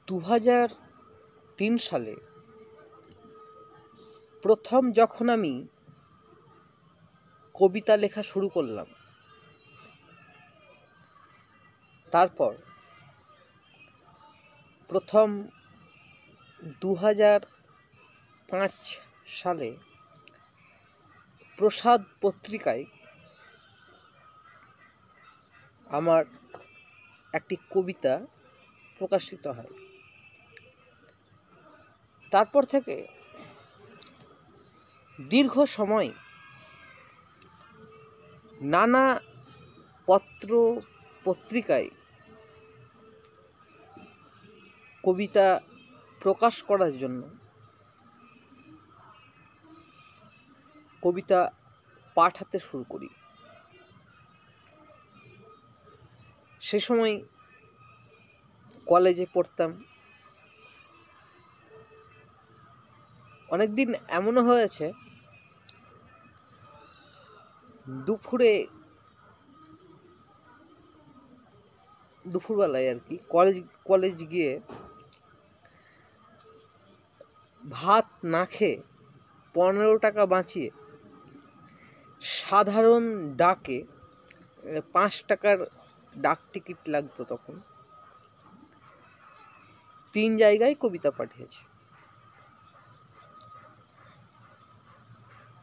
2003 সালে প্রথম যখন আমি কবিতা লেখা শুরু করলাম, তারপর প্রথম 2005 সালে প্রসাদ পত্রিকায় আমার একটি কবিতা প্রকাশিত হয়। তারপর থেকে দীর্ঘ সময় নানা পত্র পত্রিকায় কবিতা প্রকাশ করার জন্য কবিতা পাঠাতে শুরু করি। সে সময় কলেজে পড়তাম। অনেকদিন এমনও হয়েছে দুপুরবেলায় আর কি কলেজ গিয়ে ভাত না খেয়ে 15 টাকা বাঁচিয়ে সাধারণ ডাকে 5 টাকার ডাক টিকিট লাগতো তখন, 3 জায়গায় কবিতা পাঠিয়েছি।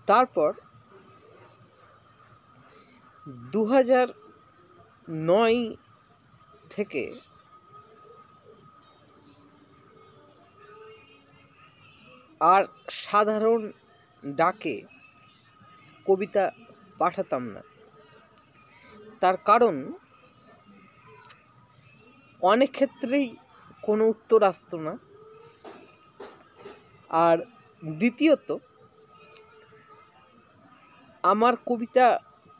তারপর 2009 থেকে আর সাধারণ ডাকে কবিতা পাঠাতাম না। তার কারণ অনেক ক্ষেত্রেই কোনো উত্তর আসতো না, আর দ্বিতীয়ত আমার কবিতা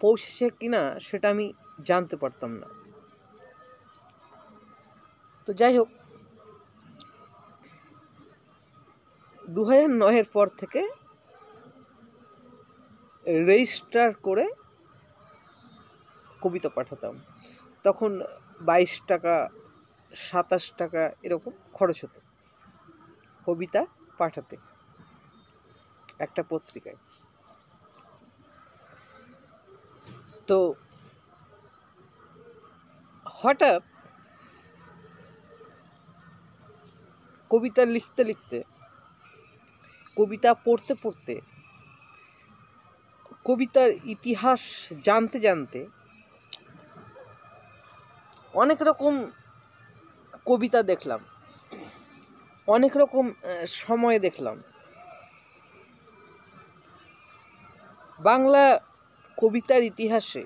পৌঁছেছে কিনা সেটা আমি জানতে পারতাম না। তো যাই হোক, 2009-এর পর থেকে রেজিস্টার করে কবিতা পাঠাতাম। তখন 22 টাকা 27 টাকা এরকম খরচ হতো কবিতা পাঠাতে একটা পত্রিকায়। তো হঠাৎ কবিতা লিখতে লিখতে, কবিতা পড়তে পড়তে, কবিতার ইতিহাস জানতে জানতে অনেক রকম কবিতা দেখলাম, অনেক রকম সময় দেখলাম। বাংলা কবিতার ইতিহাসে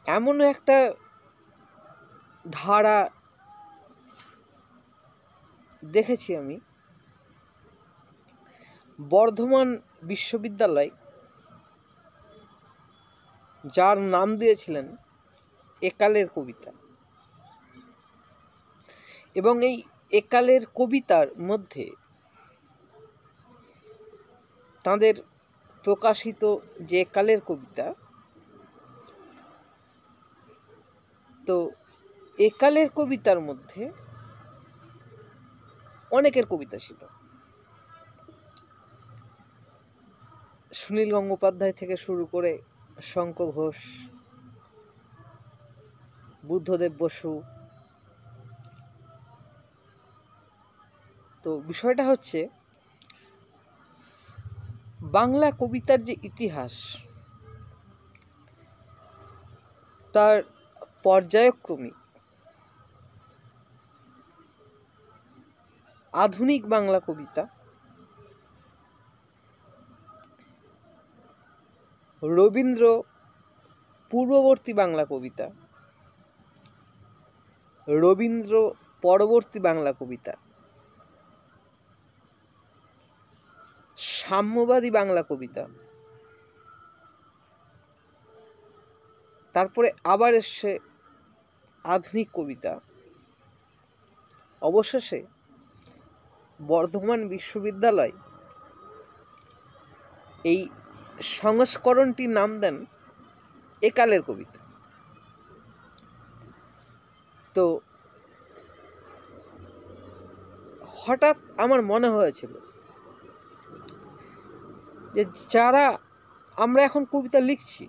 এমন একটা ধারা দেখেছি আমি। বর্ধমান বিশ্ববিদ্যালয় যার নাম দিয়েছিলেন একালের কবিতা, এবং এই একালের কবিতার মধ্যে তাদের প্রকাশিত যে একালের কবিতা, তো একালের কবিতার মধ্যে অনেকের কবিতা ছিল। সুনীল গঙ্গোপাধ্যায় থেকে শুরু করে শঙ্খ ঘোষ, বুদ্ধদেব বসু। তো বিষয়টা হচ্ছে, বাংলা কবিতার যে ইতিহাস, তার পর্যায়ক্রমিক আধুনিক বাংলা কবিতা, রবীন্দ্র পূর্ববর্তী বাংলা কবিতা, রবীন্দ্র পরবর্তী বাংলা কবিতা, সাম্যবাদী বাংলা কবিতা, তারপরে আবার এসে আধুনিক কবিতা, অবশেষে বর্ধমান বিশ্ববিদ্যালয় এই সংস্করণটির নাম দেন একালের কবিতা। তো হঠাৎ আমার মনে হয়েছিল যে যারা আমরা এখন কবিতা লিখছি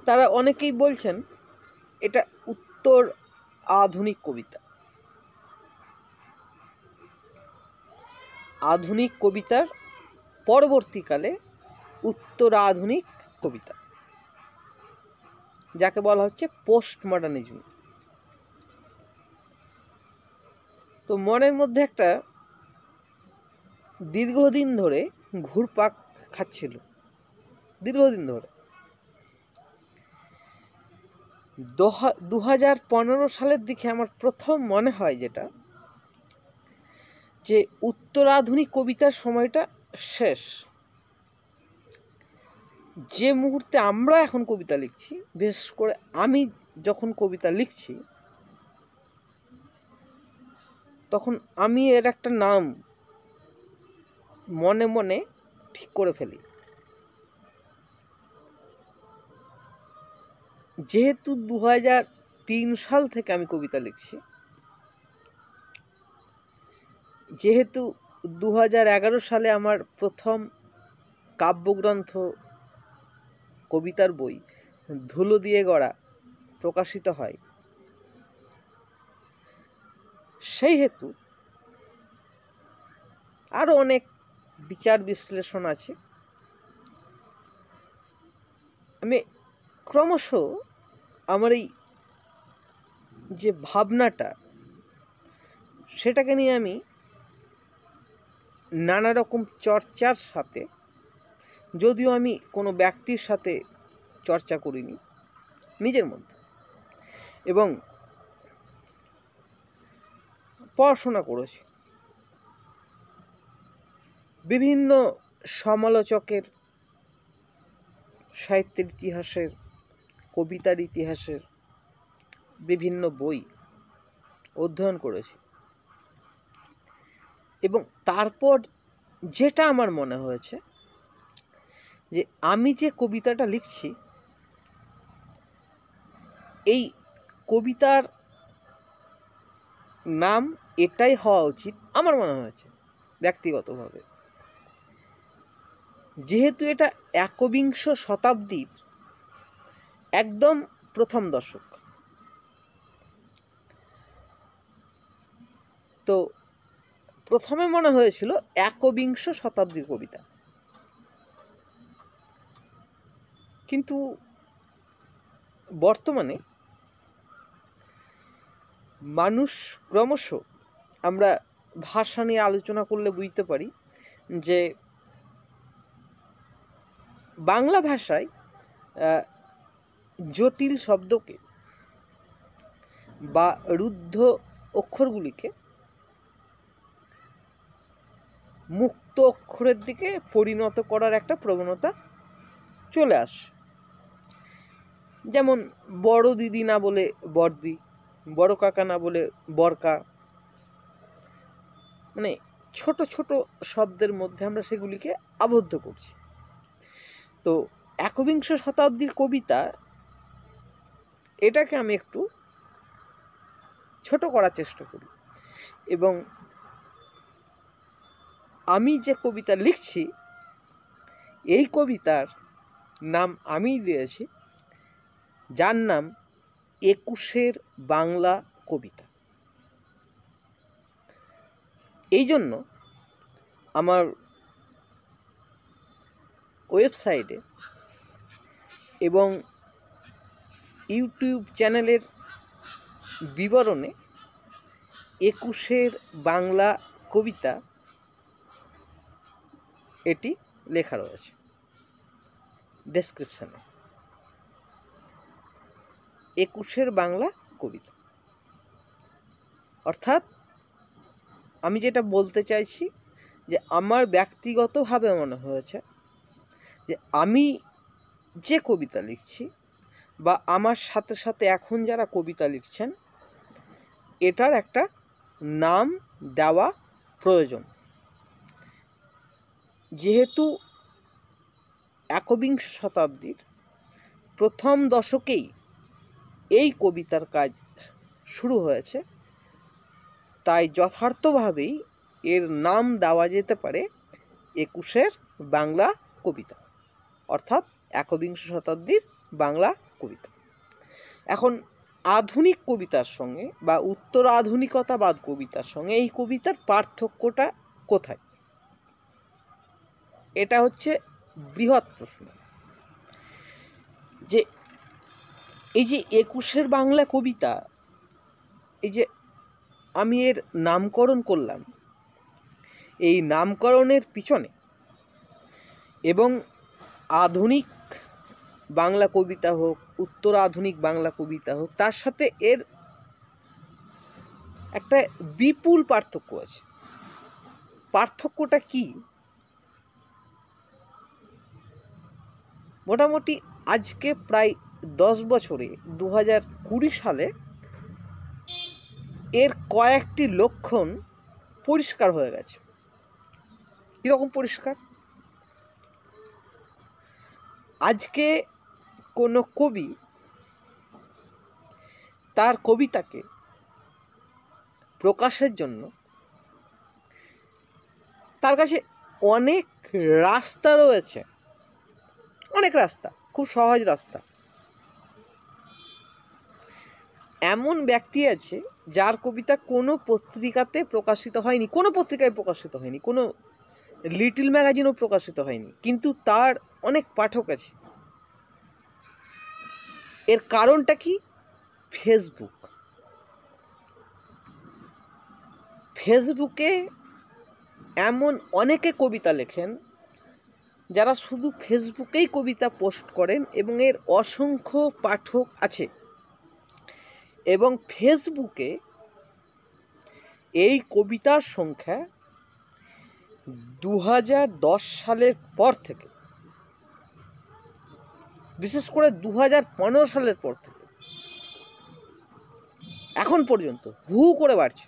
তারা অনেকেই বলছেন এটা উত্তর আধুনিক কবিতা। আধুনিক কবিতার পরবর্তীকালে উত্তর আধুনিক কবিতা, যাকে বলা হচ্ছে পোস্ট মডার্নিজম। তো মনের মধ্যে একটা দীর্ঘদিন ধরে ঘুরপাক খাচ্ছিল, দীর্ঘদিন ধরে। 2015 সালের দিকে আমার প্রথম মনে হয় যেটা, যে উত্তর আধুনিক কবিতার সময়টা শেষ। যে মুহূর্তে আমরা এখন কবিতা লিখছি, বিশেষ করে আমি যখন কবিতা লিখছি, তখন আমি এর একটা নাম মনে মনে ঠিক করে ফেলি। যেহেতু 2003 সাল থেকে আমি কবিতা লিখছি, যেহেতু 2011 সালে আমার প্রথম কাব্যগ্রন্থ কবিতার বই ধুলো দিয়ে গড়া প্রকাশিত হয়, সেই হেতু আরও অনেক বিচার বিশ্লেষণ আছে। আমি ক্রমশ আমার এই যে ভাবনাটা, সেটাকে নিয়ে আমি নানা রকম চর্চার সাথে, যদিও আমি কোনো ব্যক্তির সাথে চর্চা করিনি, নিজের মধ্যে, এবং পড়াশোনা করেছি। বিভিন্ন সমালোচকের, সাহিত্যের ইতিহাসের, কবিতার ইতিহাসের বিভিন্ন বই অধ্যয়ন করেছি, এবং তারপর যেটা আমার মনে হয়েছে যে আমি যে কবিতাটা লিখছি, এই কবিতার নাম এটাই হওয়া উচিত আমার মনে হয়েছে ব্যক্তিগতভাবে। যেহেতু এটা একবিংশ শতাব্দীর একদম প্রথম দশক, তো প্রথমে মনে হয়েছিল একবিংশ শতাব্দীর কবিতা, কিন্তু বর্তমানে মানুষ ক্রমশ, আমরা ভাষা নিয়ে আলোচনা করলে বুঝতে পারি যে বাংলা ভাষায় জটিল শব্দকে বা রুদ্ধ অক্ষরগুলিকে মুক্ত অক্ষরের দিকে পরিণত করার একটা প্রবণতা চলে আসে। যেমন বড় দিদি না বলে বড়দি, বড় কাকা না বলে বরকা, মানে ছোট ছোট শব্দের মধ্যে আমরা সেগুলিকে আবদ্ধ করছি। তো একবিংশ শতাব্দীর কবিতা, এটাকে আমি একটু ছোট করার চেষ্টা করি, এবং আমি যে কবিতা লিখছি, এই কবিতার নাম আমিই দিয়েছি, যার নাম 21 বাংলা কবিতা। এই জন্য আমার ওয়েবসাইটে এবং ইউটিউব চ্যানেলের বিবরণে 21 বাংলা কবিতা এটি লেখা রয়েছে ডেসক্রিপশানে। 21 বাংলা কবিতা, অর্থাৎ আমি যেটা বলতে চাইছি, যে আমার ব্যক্তিগতভাবে মনে হয়েছে যে আমি যে কবিতা লিখছি, বা আমার সাথে সাথে এখন যারা কবিতা লিখছেন, এটার একটা নাম দেওয়া প্রয়োজন। যেহেতু একবিংশ শতাব্দীর প্রথম দশকেই এই কবিতার কাজ শুরু হয়েছে, তাই যথার্থভাবেই এর নাম দেওয়া যেতে পারে 21-এর বাংলা কবিতা, অর্থাৎ একবিংশ শতাব্দীর বাংলা কবিতা। এখন আধুনিক কবিতার সঙ্গে বা উত্তর আধুনিকতাবাদ কবিতার সঙ্গে এই কবিতার পার্থক্যটা কোথায়? এটা হচ্ছে বৃহৎ প্রশ্ন। যে এই যে 21-এর বাংলা কবিতা, এই যে আমি এর নামকরণ করলাম, এই নামকরণের পিছনে এবং আধুনিক বাংলা কবিতা হোক, উত্তর আধুনিক বাংলা কবিতা হোক, তার সাথে এর একটা বিপুল পার্থক্য আছে। পার্থক্যটা কি? মোটামুটি আজকে প্রায় 10 বছরে 2020 সালে এর কয়েকটি লক্ষণ পরিষ্কার হয়ে গেছে। কীরকম পরিষ্কার? আজকে কোনো কবি তার কবিতাকে প্রকাশের জন্য তার কাছে অনেক রাস্তা রয়েছে, অনেক রাস্তা, খুব সহজ রাস্তা। এমন ব্যক্তি আছে যার কবিতা কোনো পত্রিকাতে প্রকাশিত হয়নি, কোনো পত্রিকায় প্রকাশিত হয়নি, কোনো লিটল ম্যাগাজিনও প্রকাশিত হয়নি, কিন্তু তার অনেক পাঠক আছে। এর কারণটা কি? ফেসবুক। ফেসবুকে এমন অনেকে কবিতা লেখেন যারা শুধু ফেসবুকেই কবিতা পোস্ট করেন এবং এর অসংখ্য পাঠক আছে। এবং ফেসবুকে এই কবিতার সংখ্যা 2010 সালের পর থেকে, বিশেষ করে 2015 সালের পর থেকে এখন পর্যন্ত হু করে বাড়ছে।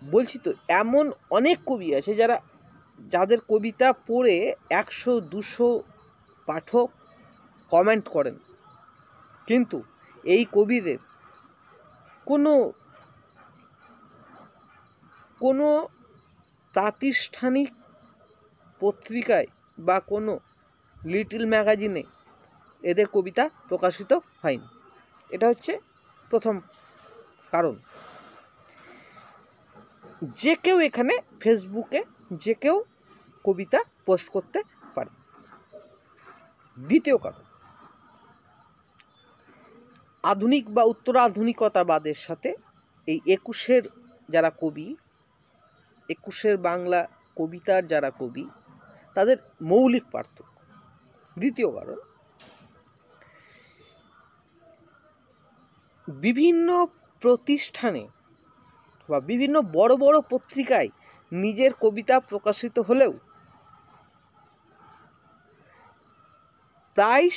বলছি তো, এমন অনেক কবি আছে যাদের কবিতা পড়ে 100-200 পাঠক কমেন্ট করেন, কিন্তু এই কবিদের কোনো প্রাতিষ্ঠানিক পত্রিকায় বা কোনো লিটল ম্যাগাজিনে এদের কবিতা প্রকাশিত হয়নি। এটা হচ্ছে প্রথম কারণ। যে কেউ এখানে ফেসবুকে যে কেউ কবিতা পোস্ট করতে পারে। দ্বিতীয় কারণ, আধুনিক বা উত্তর আধুনিকতাবাদের সাথে এই 21-এর যারা কবি, 21-এর বাংলা কবিতার যারা কবি, তাদের মৌলিক পার্থক্য। দ্বিতীয় কারণ, বিভিন্ন প্রতিষ্ঠানে বা বিভিন্ন বড় বড় পত্রিকায় নিজের কবিতা প্রকাশিত হলেও প্রায়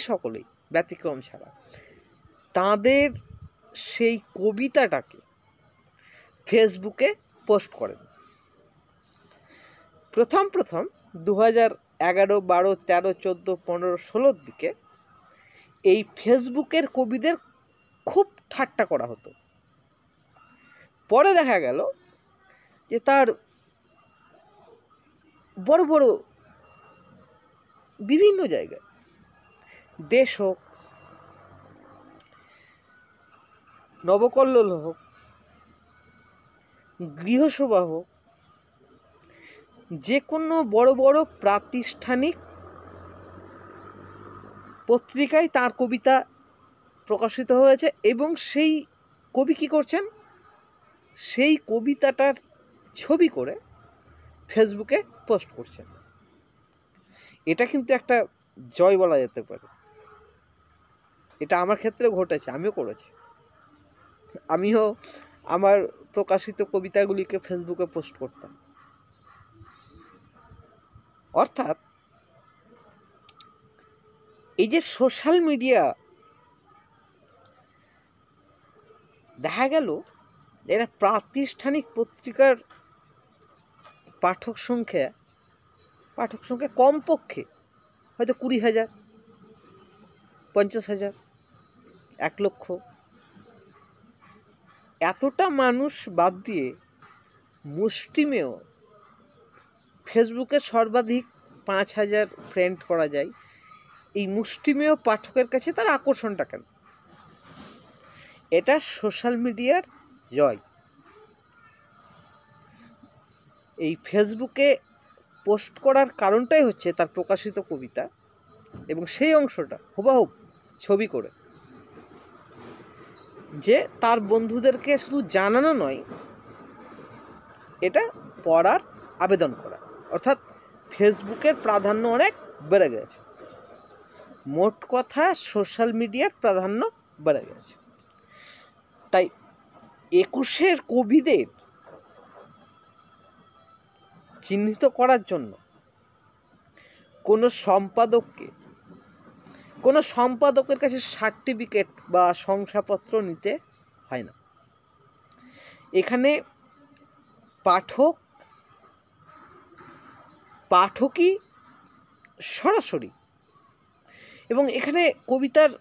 সকলেই ব্যতিক্রম ছাড়া তাদের সেই কবিতাটাকে ফেসবুকে পোস্ট করেন। প্রথম 2011, 12, 13, 14, 15, 16 দিকে এই ফেসবুকের কবিদের খুব ঠাট্টা করা হতো। পরে দেখা গেল যে তার বড় বড় বিভিন্ন জায়গায়, দেশ হোক, নবকল্লোল হোক, গৃহসভা হোক, যে কোনো বড় বড় প্রাতিষ্ঠানিক পত্রিকায় তার কবিতা প্রকাশিত হয়েছে এবং সেই কবি কী করছেন, সেই কবিতাটার ছবি করে ফেসবুকে পোস্ট করছেন। এটা কিন্তু একটা জয় বলা যেতে পারে। এটা আমার ক্ষেত্রে ঘটেছে, আমিও করেছি। আমিও আমার প্রকাশিত কবিতাগুলিকে ফেসবুকে পোস্ট করতাম। অর্থাৎ এই যে সোশ্যাল মিডিয়া, দেখা গেল এরা প্রাতিষ্ঠানিক পত্রিকার পাঠক সংখ্যা পাঠক সংখ্যা কমপক্ষে হয়তো 20,000, 50,000, 1,00,000। এতটা মানুষ বাদ দিয়ে মুষ্টিমেয় ফেসবুকে সর্বাধিক 5,000 ফ্রেন্ড করা যায়, এই মুষ্টিমেয় পাঠকের কাছে তার আকর্ষণটা কেন? এটা সোশ্যাল মিডিয়ার জয়। এই ফেসবুকে পোস্ট করার কারণটাই হচ্ছে তার প্রকাশিত কবিতা এবং সেই অংশটা হুবহুব ছবি করে, যে তার বন্ধুদেরকে শুধু জানানো নয়, এটা পড়ার আবেদন করা। অর্থাৎ ফেসবুকের প্রাধান্য অনেক বেড়ে গেছে। মোট কথা সোশ্যাল মিডিয়ার প্রাধান্য বেড়ে গেছে। তাই 21-এর কবিদের চিহ্নিত করার জন্য কোনো সম্পাদকের কাছে সার্টিফিকেট বা শংসাপত্র নিতে হয় না। এখানে পাঠকই সরাসরি, এবং এখানে কবিতার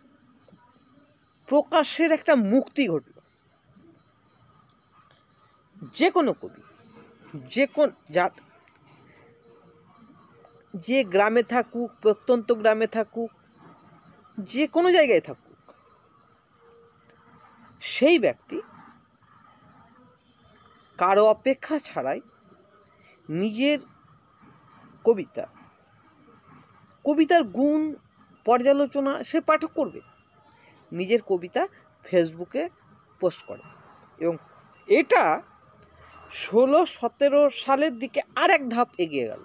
প্রকাশের একটা মুক্তি ঘটল। যে কোনো কবি যে গ্রামে থাকুক, প্রত্যন্ত গ্রামে থাকুক, যে কোনো জায়গায় থাকুক, সেই ব্যক্তি কারো অপেক্ষা ছাড়াই নিজের কবিতার গুণ পর্যালোচনা সে পাঠক করবে, নিজের কবিতা ফেসবুকে পোস্ট করে। এবং এটা 16-17 সালের দিকে আর এক ধাপ এগিয়ে গেল।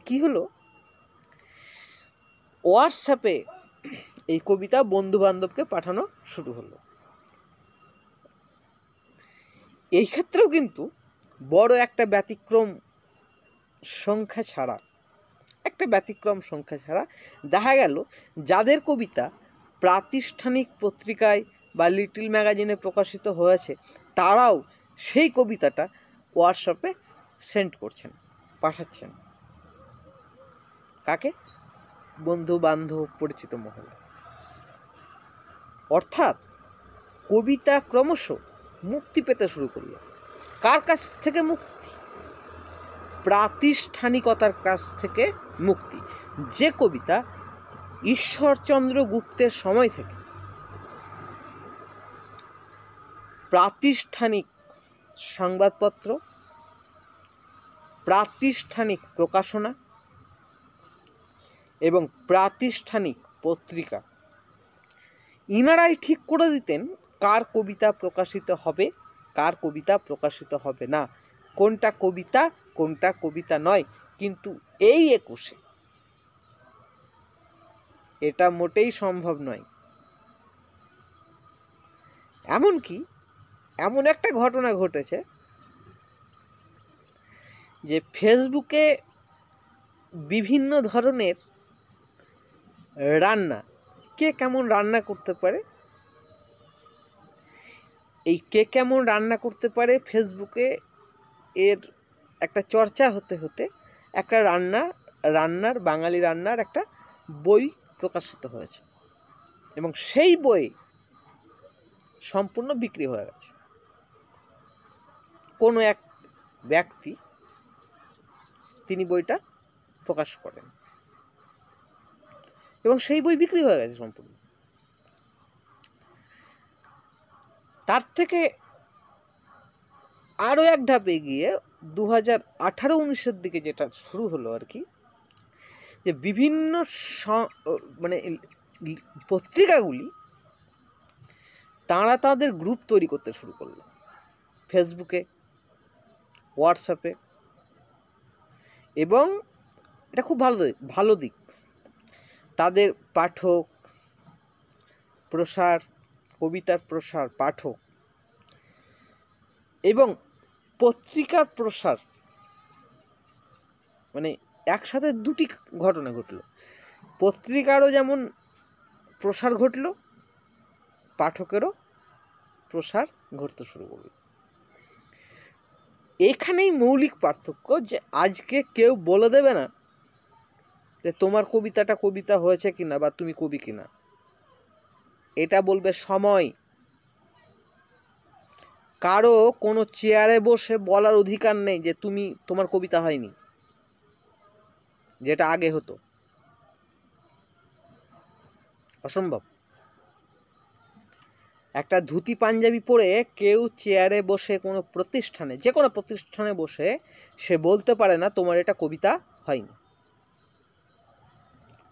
কি হলো? হোয়াটসঅ্যাপে এই কবিতা বন্ধু বান্ধবকে পাঠানো শুরু হলো। এই ক্ষেত্রেও কিন্তু বড় একটা ব্যতিক্রম সংখ্যা ছাড়া দেখা গেল যাদের কবিতা প্রাতিষ্ঠানিক পত্রিকায় বা লিটল ম্যাগাজিনে প্রকাশিত হয়েছে, তারাও সেই কবিতাটা হোয়াটসঅ্যাপে পাঠাচ্ছেন। কাকে? বন্ধু বান্ধব, পরিচিত মহল। অর্থাৎ কবিতা ক্রমশ মুক্তি পেতে শুরু করল। কার কাছ থেকে মুক্তি? প্রাতিষ্ঠানিকতার কাছ থেকে মুক্তি। যে কবিতা ঈশ্বরচন্দ্র গুপ্তের সময় থেকে প্রাতিষ্ঠানিক সংবাদপত্র, প্রাতিষ্ঠানিক প্রকাশনা এবং প্রাতিষ্ঠানিক পত্রিকা, ইনারাই ঠিক করে দিতেন কার কবিতা প্রকাশিত হবে, কার কবিতা প্রকাশিত হবে না, কোনটা কবিতা নয়। কিন্তু এই 21-এ এটা মোটেই সম্ভব নয়। এমনকি এমন একটা ঘটনা ঘটেছে যে ফেসবুকে বিভিন্ন ধরনের রান্না, কে কেমন রান্না করতে পারে, এই কে কেমন রান্না করতে পারে ফেসবুকে এর একটা চর্চা হতে হতে একটা বাঙালি রান্নার একটা বই প্রকাশিত হয়েছে এবং সেই বই সম্পূর্ণ বিক্রি হয়ে গেছে। কোনো এক ব্যক্তি তিনি বইটা প্রকাশ করেন এবং সেই বই বিক্রি হয়ে গেছে সম্পূর্ণ। তার থেকে আরও এক ধাপ এগিয়ে 2018-19-এর দিকে যেটা শুরু হলো আর কি, যে বিভিন্ন পত্রিকাগুলি তারা তাদের গ্রুপ তৈরি করতে শুরু করলো ফেসবুকে, হোয়াটসঅ্যাপে। এবং এটা খুব ভালো দিক, তাদের পাঠক প্রসার, কবিতার প্রসার, পাঠক এবং পত্রিকার প্রসার, একসাথে দুটি ঘটনা ঘটল। পত্রিকারও যেমন প্রসার ঘটল, পাঠকেরও প্রসার ঘটতে শুরু করল। এখানেই মৌলিক পার্থক্য, যে আজকে কেউ বলে দেবে না যে তোমার কবিতাটা কবিতা হয়েছে কিনা বা তুমি কবি কিনা। এটা বলবে সময়। কারো কোনো চেয়ারে বসে বলার অধিকার নেই যে তোমার কবিতা হয়নি, যেটা আগে হতো। অসম্ভব। একটা ধুতি পাঞ্জাবি পরে কেউ চেয়ারে বসে কোনো প্রতিষ্ঠানে, যে কোনো প্রতিষ্ঠানে বসে সে বলতে পারে না তোমার এটা কবিতা হয়নি।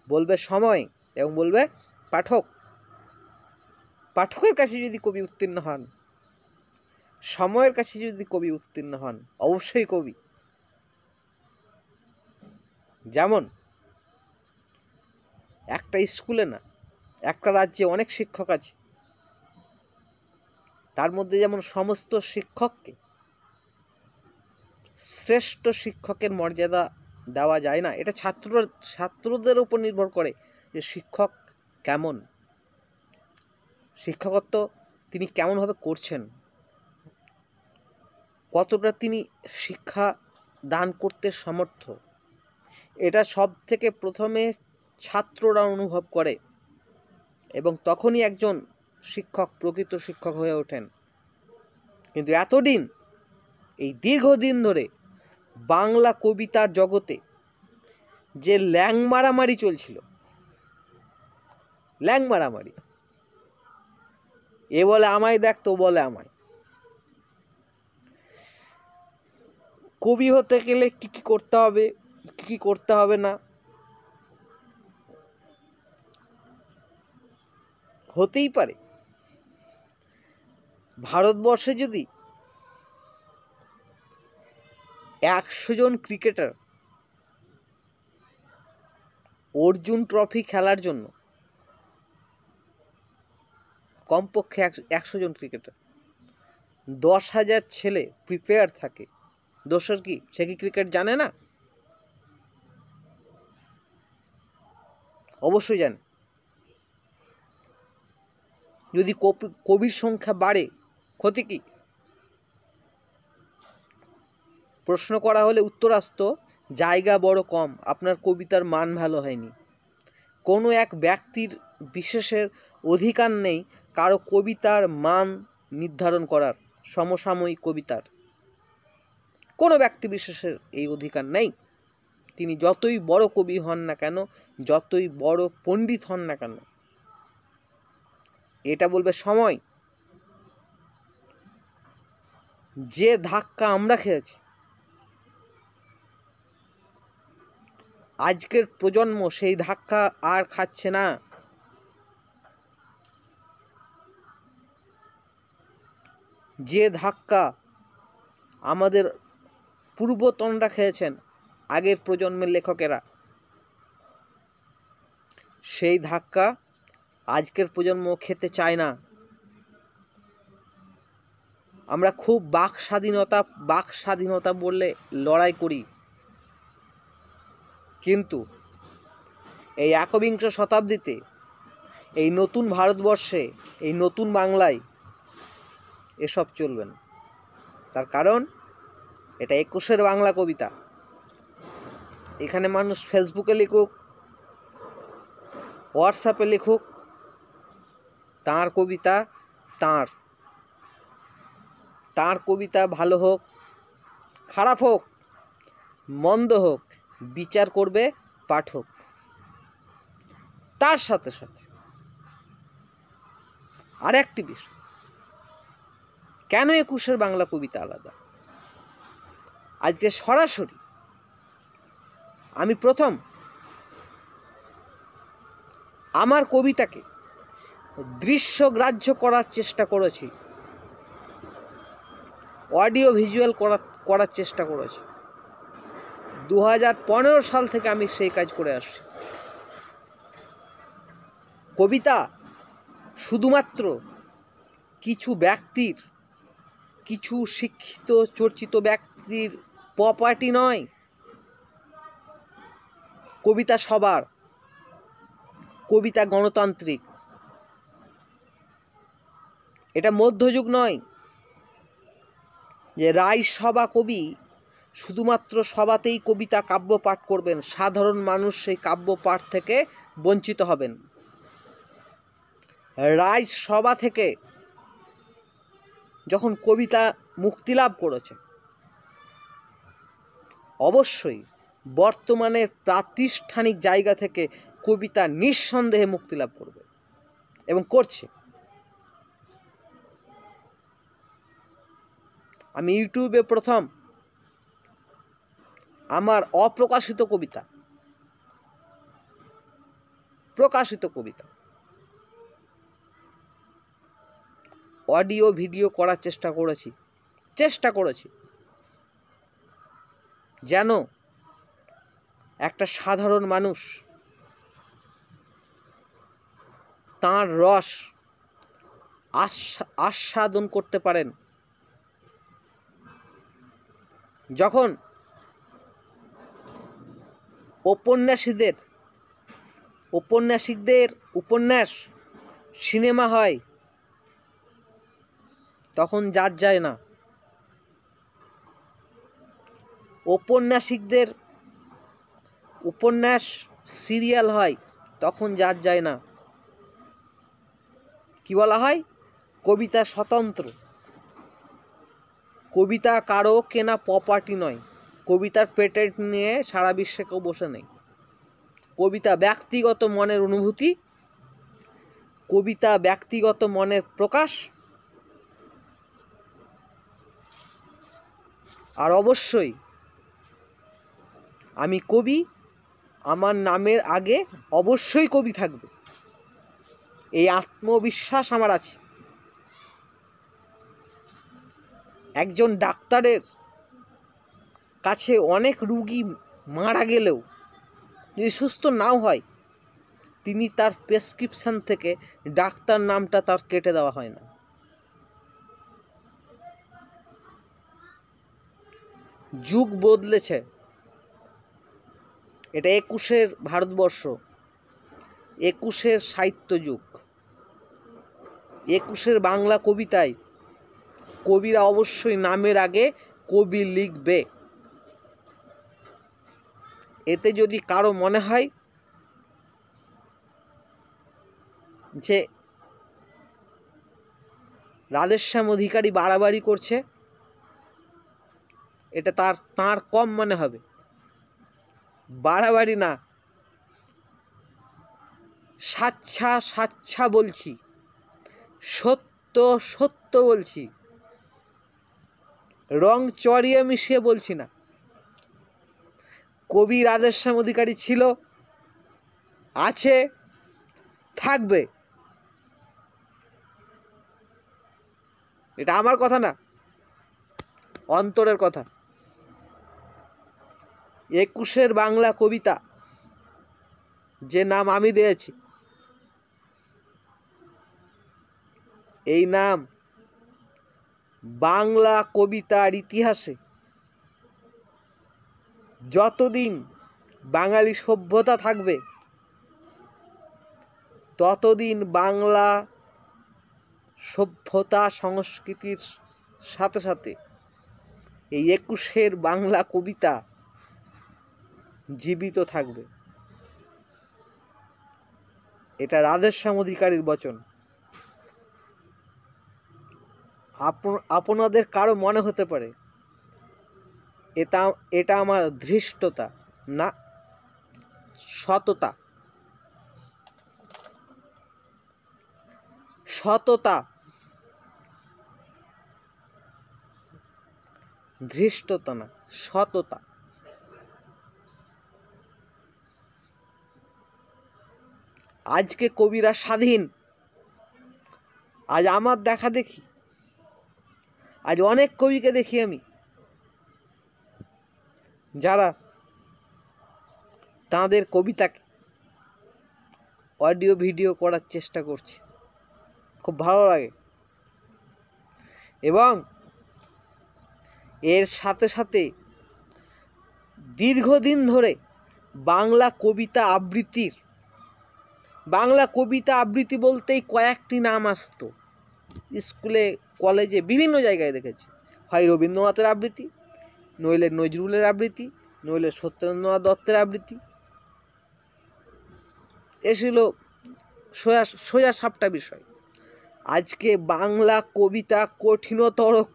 বলবে সময় এবং বলবে পাঠক। পাঠকের কাছে যদি কবি উত্তীর্ণ হন, সময়ের কাছে যদি কবি উত্তীর্ণ হন, অবশ্যই কবি। যেমন একটা স্কুলে না, একটা রাজ্যে অনেক শিক্ষক আছে, তার মধ্যে যেমন সমস্ত শিক্ষককে শ্রেষ্ঠ শিক্ষকের মর্যাদা দেওয়া যায় না। এটা ছাত্রদের উপর নির্ভর করে যে শিক্ষক কেমন, শিক্ষকত্ব তিনি কেমনভাবে করছেন, কতটা তিনি শিক্ষা দান করতে সমর্থ। এটা সব থেকে প্রথমে ছাত্ররা অনুভব করে এবং তখনই একজন শিক্ষক প্রকৃত শিক্ষক হয়ে ওঠেন। কিন্তু এতদিন, এই দীর্ঘদিন ধরে বাংলা কবিতার জগতে যে ল্যাং মারামারি চলছিল, ল্যাং মারামারি, এ বলে আমায় দেখ, তো বলে আমায়। কবি হতে গেলে কি কি করতে হবে, কি কি করতে হবে না, হতেই পারে ভারতবর্ষে যদি 100 জন ক্রিকেটার অর্জুন ট্রফি খেলার জন্য, কমপক্ষে 100 জন ক্রিকেটার, 10,000 ছেলে প্রিপেয়ার থাকে, দোষের কি? সে কি ক্রিকেট জানে না? অবশ্যই জানে। যদি কবির সংখ্যা বাড়ে, ক্ষতি কি? প্রশ্ন করা হলে উত্তর আসতো, জায়গা বড় কম, আপনার কবিতার মান ভালো হয়নি। কোনো এক ব্যক্তির বিশেষের অধিকার নেই কারো কবিতার মান নির্ধারণ করার, সমসাময়িক কবিতার কোনো ব্যক্তি বিশেষের এই অধিকার নেই। তিনি যতই বড় কবি হন না কেন, যতই বড় পণ্ডিত হন না কেন, এটা বলবে সময়। যে ধাক্কা আমরা খেয়েছি, আজকের প্রজন্ম সেই ধাক্কা আর খাচ্ছে না। যে ধাক্কা আমাদের পূর্বতনরা খেয়েছেন, আগের প্রজন্মের লেখকেরা, সেই ধাক্কা আজকের প্রজন্ম খেতে চায় না। আমরা খুব বাক স্বাধীনতা বললে লড়াই করি, কিন্তু এই 21 শতাব্দীতে, এই নতুন ভারতবর্ষে, এই নতুন বাংলায় এসব চলবে না। তার কারণ এটা 21-এর বাংলা কবিতা। এখানে মানুষ ফেসবুকে লিখুক, হোয়াটসঅ্যাপে লিখুক, তাঁর কবিতা তাঁর কবিতা ভালো হোক, খারাপ হোক, মন্দ হোক, বিচার করবে পাঠক। তার সাথে সাথে আর একটি বিষয়, কেন 21-এর বাংলা কবিতা আলাদা? আজকে সরাসরি আমি প্রথম আমার কবিতাকে দৃশ্যগ্রাহ্য করার চেষ্টা করেছি, অডিও ভিজুয়াল করার চেষ্টা করেছি। 2015 সাল থেকে আমি সেই কাজ করে আসছি। কবিতা শুধুমাত্র কিছু ব্যক্তির, কিছু শিক্ষিত চর্চিত ব্যক্তির প্রপার্টি নয়। কবিতা সবার, কবিতা গণতান্ত্রিক। এটা মধ্যযুগ নয়, যে রায়সভা কবি শুধুমাত্র সভাতেই কবিতা কাব্য পাঠ করবেন, সাধারণ মানুষ সেই কাব্য পাঠ থেকে বঞ্চিত হবেন। রায়সভা থেকে যখন কবিতা মুক্তি লাভ করেছে, অবশ্যই বর্তমানের প্রাতিষ্ঠানিক জায়গা থেকে কবিতা নিঃসন্দেহে মুক্তি লাভ করবে এবং করছে। আমি ইউটিউবে প্রথম আমার অপ্রকাশিত কবিতা, প্রকাশিত কবিতা অডিও ভিডিও করার চেষ্টা করেছি যেন একটা সাধারণ মানুষ তাঁর রস আস্বাদন করতে পারেন। যখন ঔপন্যাসিকদের উপন্যাস সিনেমা হয় তখন জাত যায় না। ঔপন্যাসিকদের উপন্যাস সিরিয়াল হয় তখন জাত যায় না। কি বলা হয়? কবিতা স্বতন্ত্র। কবিতা কারো কেনা প্রপার্টি নয়। কবিতার পেটেন্ট নিয়ে সারা বিশ্বে কেউ বসে নেই। কবিতা ব্যক্তিগত মনের অনুভূতি, কবিতা ব্যক্তিগত মনের প্রকাশ। আর অবশ্যই আমি কবি, আমার নামের আগে অবশ্যই কবি থাকবে, এই আত্মবিশ্বাস আমার আছে। একজন ডাক্তারের কাছে অনেক রুগী মারা গেলেও যদি সুস্থ নাও হয়, তিনি তার প্রেসক্রিপশন থেকে ডাক্তার নামটা তার কেটে দেওয়া হয় না। যুগ বদলেছে। এটা 21-এর ভারতবর্ষ, 21-এর সাহিত্য যুগ। 21-এর বাংলা কবিতায় কবিরা অবশ্যই নামের আগে কবি লিখবে। এতে যদি কারো মনে হয় যে রাধেশ্যাম অধিকারী বাড়াবাড়ি করছে, এটা তার কম মনে হবে। বাড়াবাড়ি না, সাচ্ছা বলছি, সত্য বলছি, রং চড়িয়ে মিশিয়ে বলছি না। কবি রাধেশ্যাম অধিকারী ছিল, আছে, থাকবে। এটা আমার কথা না, অন্তরের কথা। 21-এর বাংলা কবিতা যে নাম আমি দিয়েছি, এই নাম বাংলা কবিতার ইতিহাসে যতদিন বাঙালি সভ্যতা থাকবে ততদিন বাংলা সভ্যতা সংস্কৃতির সাথে সাথে এই 21-এর বাংলা কবিতা জীবিত থাকবে। এটা রাধেশ্যাম অধিকারীর বচন। আপনাদের কারো মনে হতে পারে এটা আমার ধৃষ্টতা না, সততা, ধৃষ্টতা না, সততা। আজকে কবিরা স্বাধীন। আজ আমার দেখা দেখি, আজ অনেক কবিকে দেখি আমি, যারা তাদের কবিতাকে অডিও ভিডিও করার চেষ্টা করছে। খুব ভালো লাগে। এবং এর সাথে সাথে দীর্ঘদিন ধরে বাংলা কবিতা আবৃত্তি বলতেই কয়েকটি নাম আসতো। স্কুলে, কলেজে, বিভিন্ন জায়গায় দেখেছি। হয় রবীন্দ্রনাথের আবৃত্তি, নইলে নজরুলের আবৃত্তি, নইলে সত্যেন্দ্রনাথ দত্তের আবৃত্তি। এসেছিল সোজা সাপটা বিষয়। আজকে বাংলা কবিতা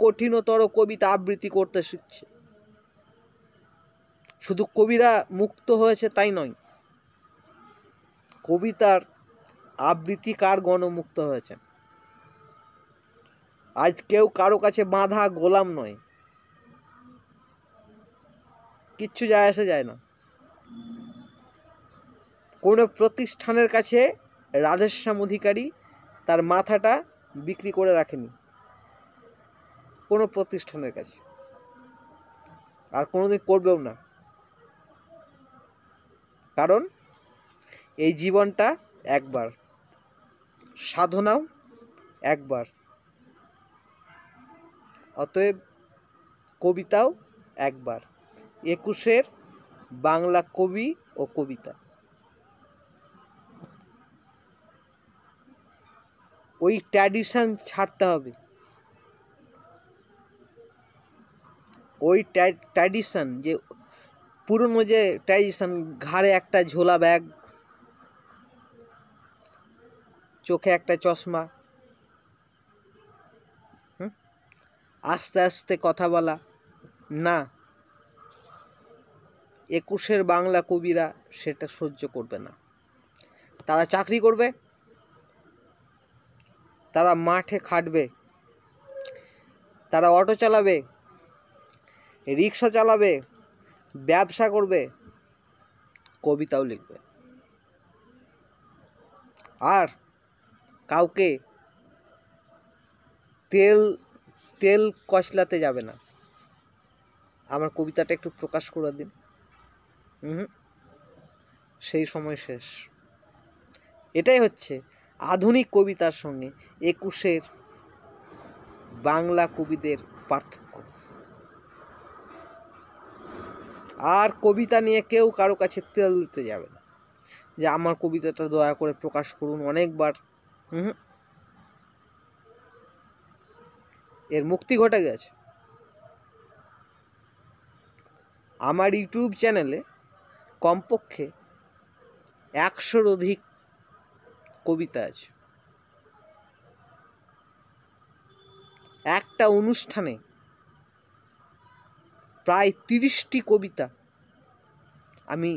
কঠিনতর কবিতা আবৃত্তি করতে শিখছে। শুধু কবিরা মুক্ত হয়েছে তাই নয়, কবিতার আবৃত্তিকার গণমুক্ত হয়েছে। আজ কেউ কারো কাছে বাঁধা গোলাম নয়, কিচ্ছু যায় আসে যায় না। কোনো প্রতিষ্ঠানের কাছে রাধেশ্যাম অধিকারী তার মাথাটা বিক্রি করে রাখেনি, কোনো প্রতিষ্ঠানের কাছে, আর কোনোদিন করবেও না। কারণ এই জীবনটা একবার, সাধনাও একবার, অতএব কবিতাও একবার। 21-এর বাংলা কবি ও কবিতা, ওই ট্র্যাডিশন ছাড়তে হবে। ওই ট্র্যাডিশন, যে পুরনো যে ট্র্যাডিশন, ঘাড়ে একটা ঝোলা ব্যাগ, চোখে একটা চশমা, আস্তে আস্তে কথা বলা, না, 21-এর বাংলা কবিরা সেটা সহ্য করবে না। তারা চাকরি করবে, তারা মাঠে খাটবে, তারা অটো চালাবে, রিক্সা চালাবে, ব্যবসা করবে, কবিতাও লিখবে। আর কাউকে তেল কচলাতে যাবে না, আমার কবিতাটা একটু প্রকাশ করে দিন, সেই সময় শেষ। এটাই হচ্ছে আধুনিক কবিতার সঙ্গে 21-এর বাংলা কবিদের পার্থক্য। আর কবিতা নিয়ে কেউ কারো কাছে তেল দিতে যাবে না, যে আমার কবিতাটা দয়া করে প্রকাশ করুন অনেকবার। এর মুক্তি ঘটে গেছে। আমার ইউটিউব চ্যানেলে কমপক্ষে 100-র অধিক কবিতা আছে। একটা অনুষ্ঠানে প্রায় 30টি কবিতা আমি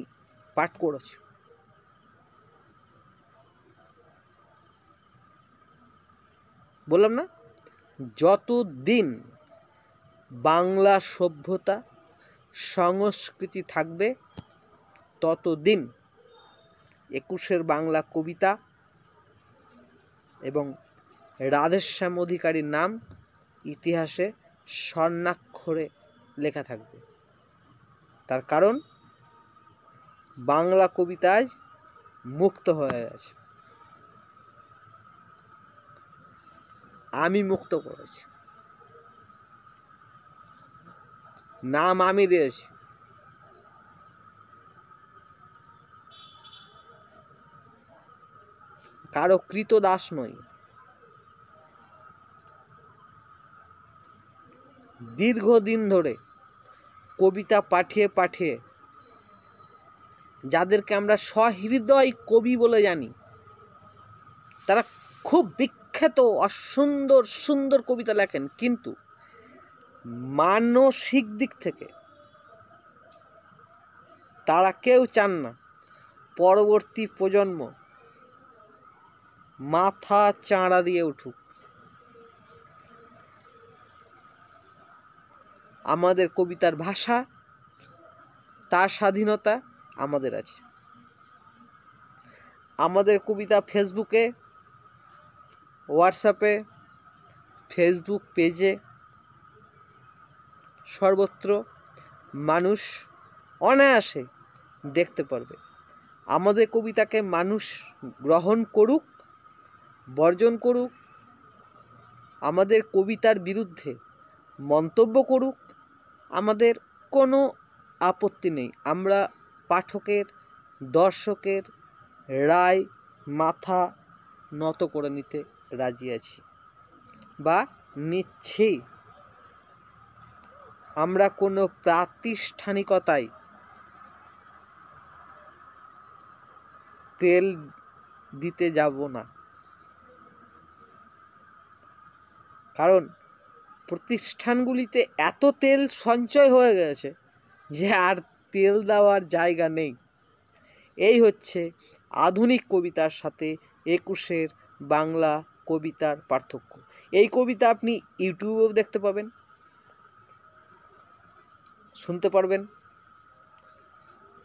পাঠ করেছি। বললাম না, যতদিন বাংলা সভ্যতা সংস্কৃতি থাকবে ততদিন 21-এর বাংলা কবিতা এবং রাধেশ্যাম অধিকারীর নাম ইতিহাসে স্বর্ণাক্ষরে লেখা থাকবে। তার কারণ বাংলা কবিতায় মুক্ত হয়ে গেছে, আমি মুক্ত করেছি, নাম আমি দিয়েছি। কারো কৃতদাস নই। দীর্ঘদিন ধরে কবিতা পাঠিয়ে যাদেরকে আমরা সহৃদয় কবি বলে জানি, তারা খুব বিখ্যাত আর সুন্দর কবিতা লেখেন, কিন্তু মানসিক দিক থেকে তারা কেউ চান না পরবর্তী প্রজন্ম মাথা চাঁড়া দিয়ে উঠুক। আমাদের কবিতার ভাষা, তার স্বাধীনতা আমাদের আছে। আমাদের কবিতা ফেসবুকে, হোয়াটসঅ্যাপে, ফেসবুক পেজে, সর্বত্র মানুষ অনায়াসে দেখতে পারবে। আমাদের কবিতাকে মানুষ গ্রহণ করুক, বর্জন করুক, আমাদের কবিতার বিরুদ্ধে মন্তব্য করুক, আমাদের কোনো আপত্তি নেই। আমরা পাঠকের, দর্শকের রায় মাথা নত করে নিতে রাজি আছি বা নিচ্ছি। আমরা কোনো প্রাতিষ্ঠানিকতায় তেল দিতে যাব না, কারণ প্রতিষ্ঠানগুলিতে এত তেল সঞ্চয় হয়ে গেছে যে আর তেল দেওয়ার জায়গা নেই। এই হচ্ছে আধুনিক কবিতার সাথে 21-এর বাংলা কবিতার পার্থক্য। এই কবিতা আপনি ইউটিউবেও দেখতে পাবেন, শুনতে পারবেন,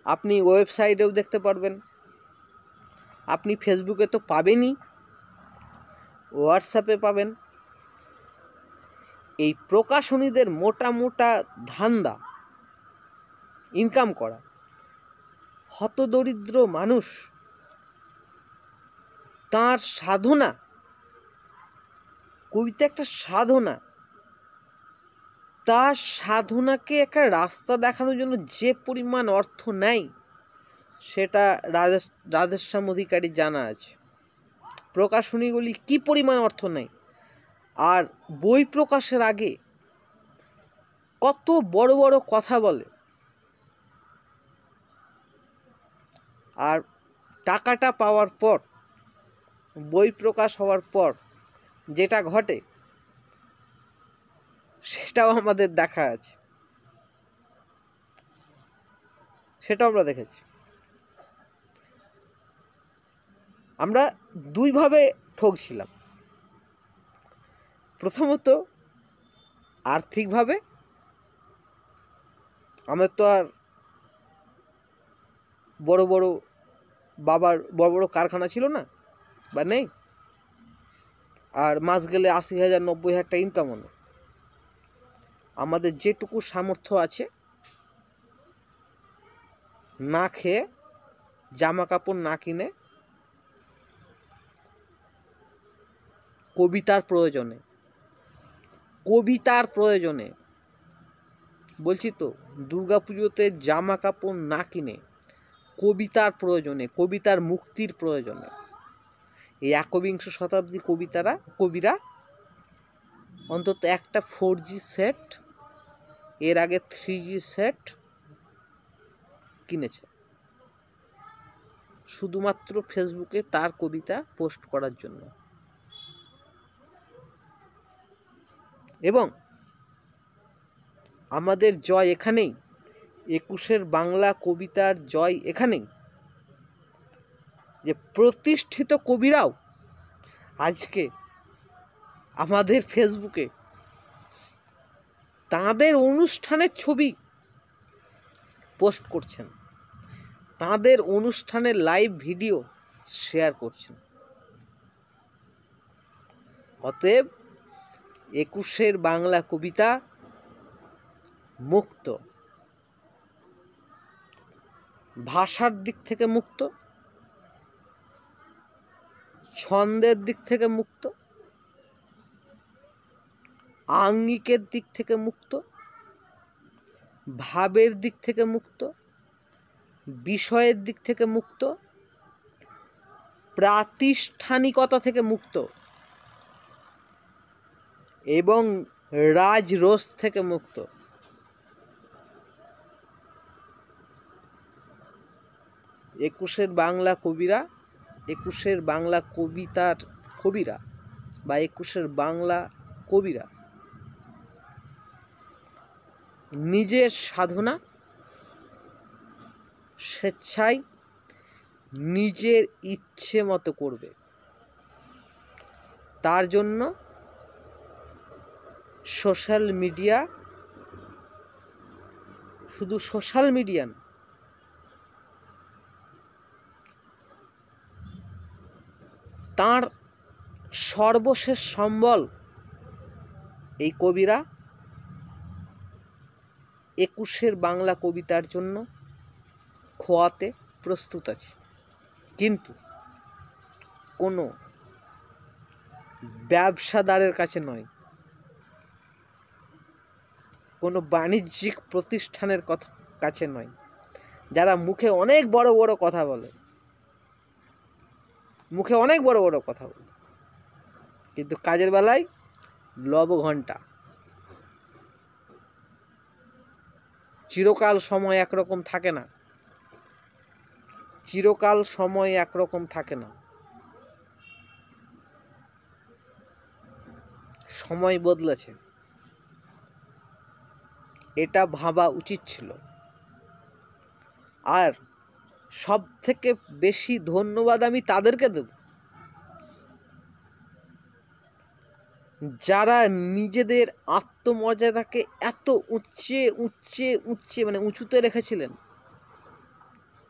আপনি ওয়েবসাইটেও দেখতে পারবেন, আপনি ফেসবুকে তো পাবেনই, হোয়াটসঅ্যাপে পাবেন। এই প্রকাশনীদের মোটা মোটা ধান্দা ইনকাম করা। হতদরিদ্র মানুষ তার সাধনা, কবিতা একটা সাধনা, তার সাধনাকে একটা রাস্তা দেখানোর জন্য যে পরিমাণ অর্থ নেয় সেটা রাধেশ্যাম অধিকারী জানা আছে। প্রকাশনীগুলি কি পরিমাণ অর্থ নেয়, আর বই প্রকাশের আগে কত বড় বড় কথা বলে, আর টাকাটা পাওয়ার পর, বই প্রকাশ হওয়ার পর যেটা ঘটে সেটাও আমাদের দেখা আছে, সেটাও আমরা দেখেছি। আমরা দুইভাবে ঠকছিলাম। প্রথমত আর্থিকভাবে, আমার তো আর বড় বড় বাবার বড় বড় কারখানা ছিল না বা নেই, আর মাস গেলে 80,000 90,000 টাকা ইনকাম হলো। আমাদের যেটুকু সামর্থ্য আছে, না খেয়ে, জামা কাপড় না কিনে, কবিতার প্রয়োজনে বলছি তো, দুর্গাপুজোতে জামা কাপড় না কিনে কবিতার প্রয়োজনে, কবিতার মুক্তির প্রয়োজনে এই একবিংশ শতাব্দী কবিরা অন্তত একটা 4G সেট, এর আগে 3G সেট কিনেছে, শুধুমাত্র ফেসবুকে তার কবিতা পোস্ট করার জন্য। এবং আমাদের জয় এখানেই, 21-এর বাংলা কবিতার জয় এখানেই যে প্রতিষ্ঠিত কবিরাও আজকে আমাদের ফেসবুকে তাদের অনুষ্ঠানের ছবি পোস্ট করছেন, তাদের অনুষ্ঠানের লাইভ ভিডিও শেয়ার করছেন। অতএব 21-এর বাংলা কবিতা মুক্ত, ভাষার দিক থেকে মুক্ত, ছন্দের দিক থেকে মুক্ত, আঙ্গিকের দিক থেকে মুক্ত, ভাবের দিক থেকে মুক্ত, বিষয়ের দিক থেকে মুক্ত, প্রাতিষ্ঠানিকতা থেকে মুক্ত এবং রাজরোষ থেকে মুক্ত। 21-এর বাংলা কবিরা, 21-এর বাংলা কবিতার কবিরা বা 21-এর বাংলা কবিরা নিজের সাধনা স্বেচ্ছায় নিজের ইচ্ছে মতো করবে। তার জন্য সোশ্যাল মিডিয়া, শুধু সোশ্যাল মিডিয়া না, তার সর্বশেষ সম্বল এই কবিরা 21-এর বাংলা কবিতার জন্য খোয়াতে প্রস্তুত আছে। কিন্তু কোনো ব্যবসাদারের কাছে নয়, কোনো বাণিজ্যিক প্রতিষ্ঠানের কাছে নয়, যারা মুখে অনেক বড় বড় কথা বলে, কিন্তু কাজের বেলায় লবঘণ্টা। চিরকাল সময় একরকম থাকে না, চিরকাল সময় একরকম থাকে না, সময় বদলেছে। এটা ভাবা উচিত ছিল। আর সব থেকে বেশি ধন্যবাদ আমি তাদেরকে দেব যারা নিজেদের আত্মমর্যাদাকে এত উঁচুতে রেখেছিলেন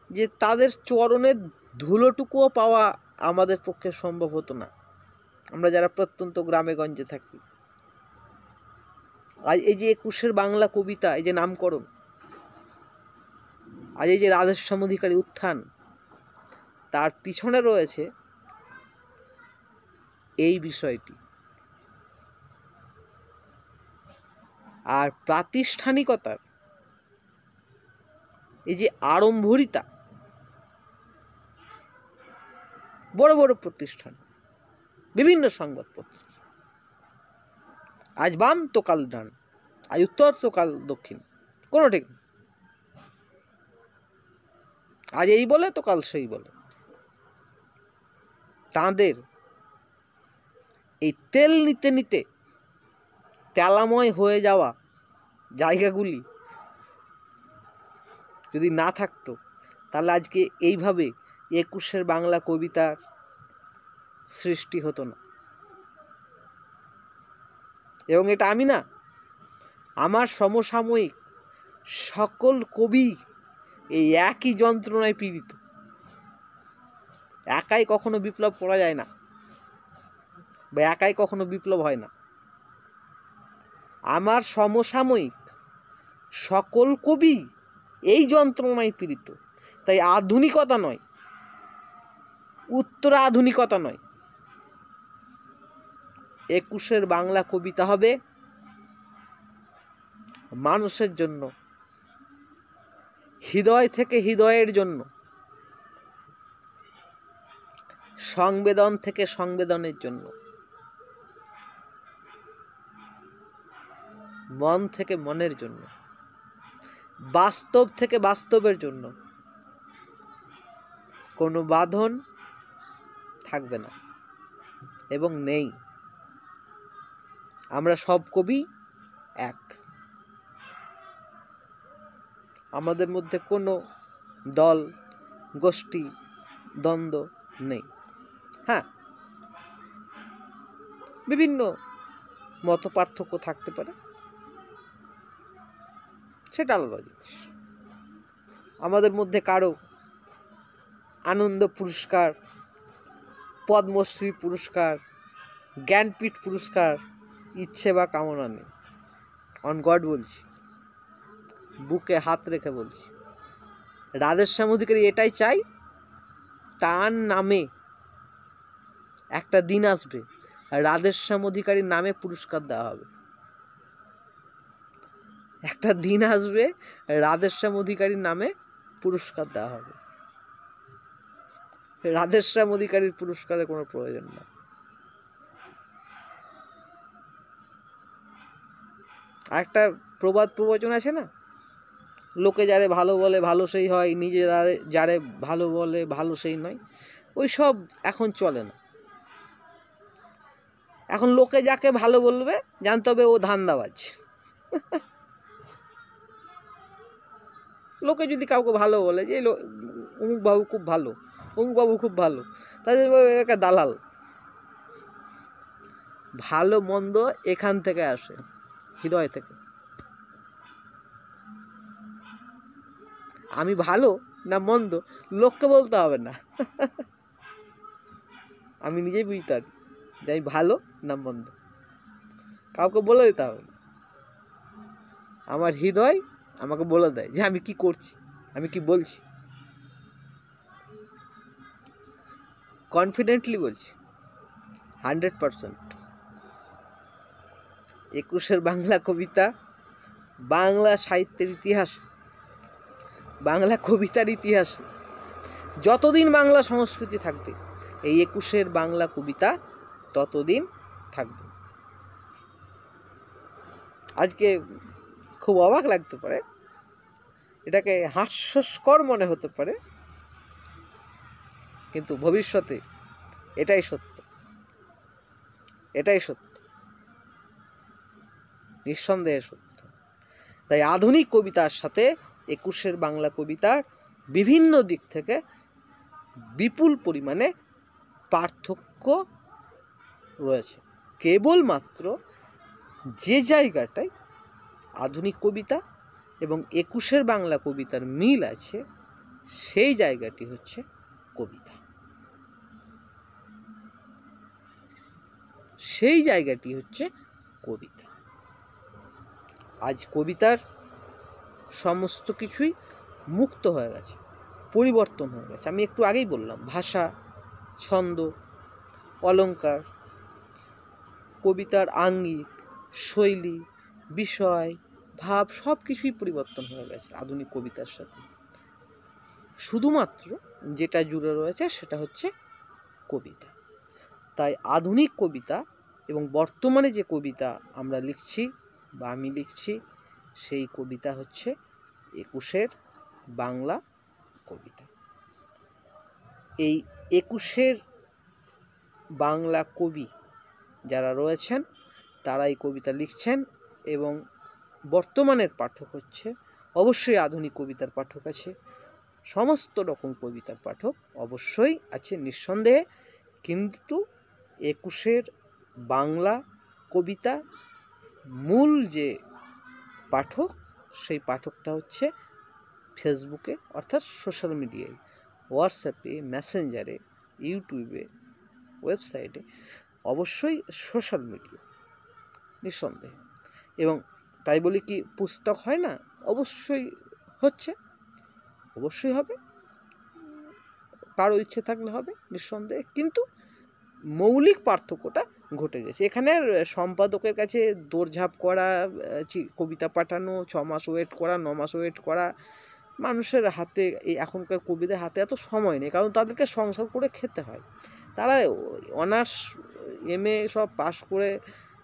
যে তাদের চরণের ধুলোটুকুও পাওয়া আমাদের পক্ষে সম্ভব হতো না, আমরা যারা প্রত্যন্ত গ্রামে গঞ্জে থাকি। আজ এই যে 21 বাংলা কবিতা, এই যে নামকরণ, আজ এই যে রাধেশ্যাম অধিকারী উত্থান, তার পিছনে রয়েছে এই বিষয়টি। আর প্রাতিষ্ঠানিকতার এই যে আড়ম্বরিতা, বড় বড় প্রতিষ্ঠান, বিভিন্ন সংবাদপত্র, আজ বাম তো কাল ডান, আজ উত্তর তো কাল দক্ষিণ, কোনো ঠিক নেই। আজ এই বলে তো কাল সেই বলে। তাঁদের এই তেল নিতে নিতে তেলাময় হয়ে যাওয়া জায়গাগুলি যদি না থাকতো, তাহলে আজকে এইভাবে 21 বাংলা কবিতার সৃষ্টি হতো না। এবং এটা আমি না, আমার সমসাময়িক সকল কবি এই একই যন্ত্রণায় পীড়িত। একাই কখনো বিপ্লব করা যায় না, বা একাই কখনো বিপ্লব হয় না। আমার সমসাময়িক সকল কবি এই যন্ত্রণায় পীড়িত। তাই আধুনিকতা নয়, উত্তর আধুনিকতা নয়, 21 বাংলা কবিতা হবে মানুষের জন্য, হৃদয় থেকে হৃদয়ের জন্য, সংবেদন থেকে সংবেদনের জন্য, মন থেকে মনের জন্য, বাস্তব থেকে বাস্তবের জন্য। কোনো বাঁধন থাকবে না এবং নেই। আমরা সব কবি এক, আমাদের মধ্যে কোনো দল গোষ্ঠী দ্বন্দ্ব নেই। হ্যাঁ, বিভিন্ন মত পার্থক্য থাকতে পারে, সেটা আলাদা জিনিস। আমাদের মধ্যে কারো আনন্দ পুরস্কার, পদ্মশ্রী পুরস্কার, জ্ঞানপীঠ পুরস্কার ইচ্ছে বা কামনা নেই। অন গড বলছি, বুকে হাত রেখে বলছি, রাধেশ্যাম অধিকারী এটাই চাই, তার নামে একটা দিন আসবে রাধেশ্যাম অধিকারীর নামে পুরস্কার দেওয়া হবে। একটা দিন আসবে রাধেশ্যাম অধিকারীর নামে পুরস্কার দেওয়া হবে। রাধেশ্যাম অধিকারীর পুরস্কারের কোনো প্রয়োজন না। একটা প্রবাদ প্রবচন আছে না, লোকে যারে ভালো বলে ভালো সেই হয়, নিজে যারে ভালো বলে ভালো সেই নয়। ওই সব এখন চলে না। এখন লোকে যাকে ভালো বলবে জানতে হবে ও ধান্দাবাজ। লোকে যদি কাউকে ভালো বলে যে অমুক বাবু খুব ভালো, অমুক বাবু খুব ভালো, তাদের একটা দালাল। ভালো মন্দ এখান থেকে আসে, হৃদয় থেকে। আমি ভালো না মন্দ লোককে বলতে হবে না, আমি নিজেই বুঝতে পারি যে আমি ভালো না মন্দ, কাউকে বলে দিতে হবে না। আমার হৃদয় আমাকে বলে দেয় যে আমি কি করছি, আমি কি বলছি। কনফিডেন্টলি বলছি, 100%। 21 বাংলা কবিতা বাংলা সাহিত্যের ইতিহাসে, বাংলা কবিতার ইতিহাসে যতদিন বাংলা সংস্কৃতি থাকবে, এই 21 বাংলা কবিতা ততদিন থাকবে। আজকে খুব অবাক লাগতে পারে এটাকে হাস্যস্কর মনে হতে পারে, কিন্তু ভবিষ্যতে এটাই সত্য, এটাই সত্য, নিঃসন্দেহে সত্য। তাই আধুনিক কবিতার সাথে 21-এর বাংলা কবিতার বিভিন্ন দিক থেকে বিপুল পরিমাণে পার্থক্য রয়েছে। কেবলমাত্র যে জায়গাটায় আধুনিক কবিতা এবং 21-এর বাংলা কবিতার মিল আছে, সেই জায়গাটি হচ্ছে কবিতা। সেই জায়গাটি হচ্ছে কবিতা। আজ কবিতার সমস্ত কিছুই মুক্ত হয়ে গেছে, পরিবর্তন হয়ে গেছে। আমি একটু আগেই বললাম, ভাষা, ছন্দ, অলঙ্কার, কবিতার আঙ্গিক, শৈলী, বিষয়, ভাব সব কিছুই পরিবর্তন হয়ে গেছে আধুনিক কবিতার সাথে। শুধুমাত্র যেটা জুড়ে রয়েছে সেটা হচ্ছে কবিতা। তাই আধুনিক কবিতা এবং বর্তমানে যে কবিতা আমরা লিখছি বা আমি লিখছি, সেই কবিতা হচ্ছে 21-এর বাংলা কবিতা। এই 21-এর বাংলা কবি যারা রয়েছেন তারা এই কবিতা লিখছেন, এবং বর্তমানের পাঠক হচ্ছে, অবশ্যই আধুনিক কবিতার পাঠক আছে, সমস্ত রকম কবিতার পাঠক অবশ্যই আছে নিঃসন্দেহে, কিন্তু 21-এর বাংলা কবিতা মূল যে পাঠক, সেই পাঠকটা হচ্ছে ফেসবুকে, অর্থাৎ সোশ্যাল মিডিয়ায়, হোয়াটসঅ্যাপে, মেসেঞ্জারে, ইউটিউবে, ওয়েবসাইটে, অবশ্যই সোশ্যাল মিডিয়া, নিঃসন্দেহে। এবং তাই বলি কি পুস্তক হয় না? অবশ্যই হচ্ছে, অবশ্যই হবে, কারো ইচ্ছে থাকলে হবে, নিঃসন্দেহে। কিন্তু মৌলিক পার্থক্যটা ঘটে গেছে। এখানে সম্পাদকের কাছে দৌড়ঝাঁপ করা, কবিতা পাঠানো, 6 মাস ওয়েট করা, 9 মাস ওয়েট করা, মানুষের হাতে, এই এখনকার কবিদের হাতে এত সময় নেই, কারণ তাদেরকে সংসার করে খেতে হয়। তারা অনার্স MA সব পাশ করে,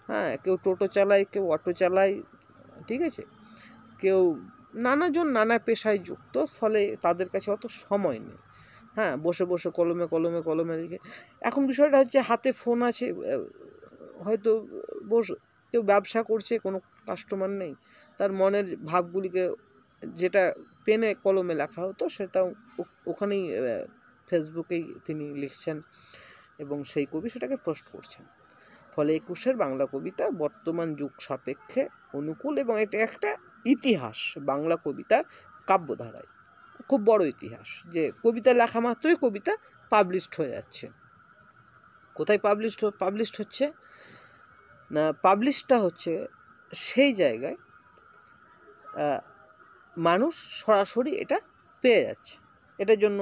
হ্যাঁ, কেউ টোটো চালায়, কেউ অটো চালায়, ঠিক আছে, কেউ নানাজন নানা পেশায় যুক্ত, ফলে তাদের কাছে অত সময় নেই, হ্যাঁ, বসে বসে কলমে কলমে কলমে লিখে। এখন বিষয়টা হচ্ছে হাতে ফোন আছে, হয়তো কেউ ব্যবসা করছে, কোনো কাস্টমার নেই, তার মনের ভাবগুলিকে যেটা পেনে কলমে লেখা হতো সেটা ওখানেই ফেসবুকেই তিনি লিখছেন, এবং সেই কবি সেটাকে পোস্ট করছেন। ফলে 21-এর বাংলা কবিতা বর্তমান যুগ সাপেক্ষে অনুকূল, এবং এটা একটা ইতিহাস বাংলা কবিতার কাব্যধারায়, খুব বড় ইতিহাস, যে কবিতা লেখা মাত্রই কবিতা পাবলিশড হয়ে যাচ্ছে। কোথায় পাবলিশড হচ্ছে না, পাবলিশটা হচ্ছে সেই জায়গায় মানুষ সরাসরি এটা পেয়ে যাচ্ছে। এটার জন্য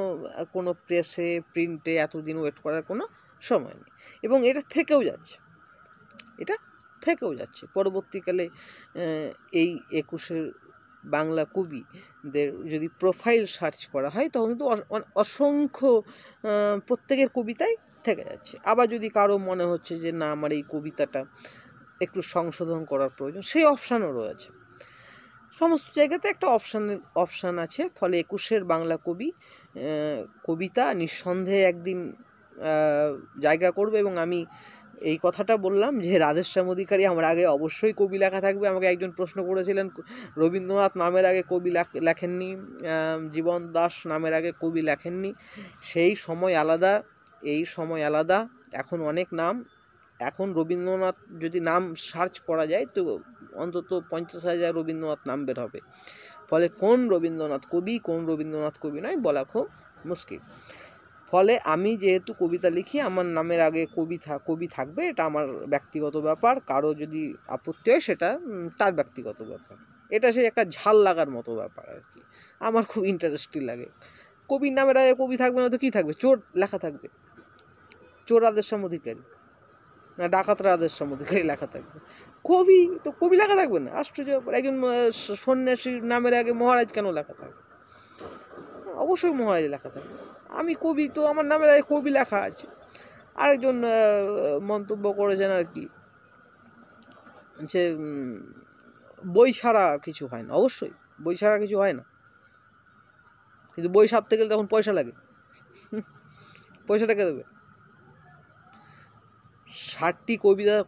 কোনো প্রেসে, প্রিন্টে এতদিন ওয়েট করার কোনো সময় নেই, এবং এটা থেকেও যাচ্ছে পরবর্তীকালে। এই 21-এর বাংলা কবিদের যদি প্রোফাইল সার্চ করা হয়, তখন কিন্তু অসংখ্য প্রত্যেকের কবিতাই থেকে যাচ্ছে। আবার যদি কারো মনে হচ্ছে যে না, আমার এই কবিতাটা একটু সংশোধন করার প্রয়োজন, সেই অপশানও রয়েছে। সমস্ত জায়গাতে একটা অপশান আছে। ফলে 21-এর বাংলা কবিতা নিঃসন্দেহে একদিন জায়গা করবে। এবং আমি এই কথাটা বললাম যে রাধেশ্যাম অধিকারী আমার আগে অবশ্যই কবি লেখা থাকবে। আমাকে একজন প্রশ্ন করেছিলেন, রবীন্দ্রনাথ নামের আগে কবি লেখেননি, জীবন দাস নামের আগে কবি লেখেননি। সেই সময় আলাদা, এই সময় আলাদা। এখন অনেক নাম, এখন রবীন্দ্রনাথ যদি নাম সার্চ করা যায় তো অন্তত 50,000 রবীন্দ্রনাথ নাম বের হবে। ফলে কোন রবীন্দ্রনাথ কবি, কোন রবীন্দ্রনাথ কবি নয় বলা খুব মুশকিল। ফলে আমি যেহেতু কবিতা লিখি, আমার নামের আগে কবি থাকবে, এটা আমার ব্যক্তিগত ব্যাপার। কারো যদি আপত্তি হয় সেটা তার ব্যক্তিগত ব্যাপার। এটা সে একটা ঝাল লাগার মতো ব্যাপার আর কি। আমার খুব ইন্টারেস্টিং লাগে। কবির নামের আগে কবি থাকবে না তো কী থাকবে? চোর লেখা থাকবে, চোর রাধেশ্যাম অধিকারী, না ডাকাত রাধেশ্যাম অধিকারী লেখা থাকবে। কবি লেখা থাকবে না? আশ্চর্য ব্যাপার। একজন সন্ন্যাসীর নামের আগে মহারাজ কেন লেখা থাকবে? অবশ্যই মহারাজ লেখা থাকবে। আমি কবি, তো আমার নামের আগে কবি লেখা আছে। আরেকজন মন্তব্য করেছেন আর কি, যে বই ছাড়া কিছু হয় না। অবশ্যই বই ছাড়া কিছু হয় না, কিন্তু বই ছাপতে গেলে তখন পয়সা লাগে। পয়সাটা কে দেবে? 60টি